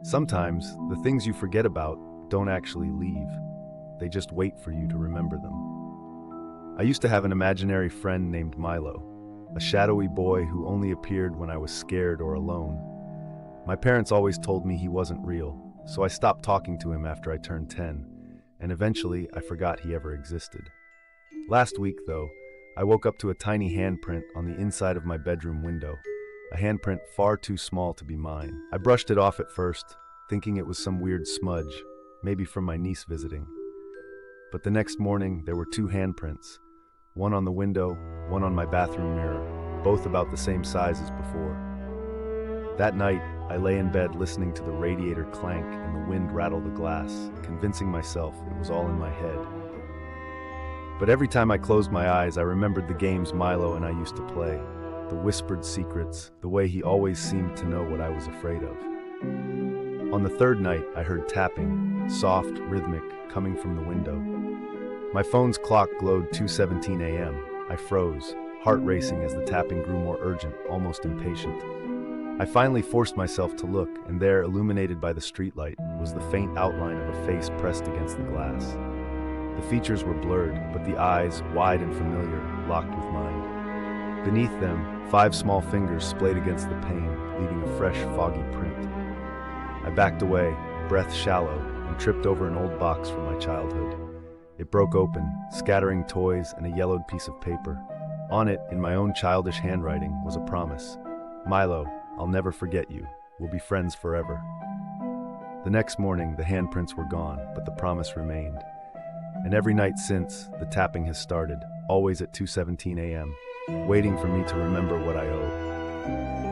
Sometimes, the things you forget about don't actually leave. They just wait for you to remember them. I used to have an imaginary friend named Milo, a shadowy boy who only appeared when I was scared or alone. My parents always told me he wasn't real, so I stopped talking to him after I turned 10, and eventually I forgot he ever existed. Last week, though, I woke up to a tiny handprint on the inside of my bedroom window, a handprint far too small to be mine. I brushed it off at first, thinking it was some weird smudge, maybe from my niece visiting. But the next morning, there were two handprints, one on the window, one on my bathroom mirror, both about the same size as before. That night, I lay in bed listening to the radiator clank and the wind rattle the glass, convincing myself it was all in my head. But every time I closed my eyes, I remembered the games Milo and I used to play, the whispered secrets, the way he always seemed to know what I was afraid of. On the third night, I heard tapping, soft, rhythmic, coming from the window. My phone's clock glowed 2:17 a.m. I froze, heart racing as the tapping grew more urgent, almost impatient. I finally forced myself to look, and there, illuminated by the streetlight, was the faint outline of a face pressed against the glass. The features were blurred, but the eyes, wide and familiar, locked with mine. Beneath them, 5 small fingers splayed against the pane, leaving a fresh, foggy print. I backed away, breath shallow, and tripped over an old box from my childhood. It broke open, scattering toys and a yellowed piece of paper. On it, in my own childish handwriting, was a promise. Milo, I'll never forget you. We'll be friends forever. The next morning, the handprints were gone, but the promise remained. And every night since, the tapping has started, always at 2:17 a.m., waiting for me to remember what I owe.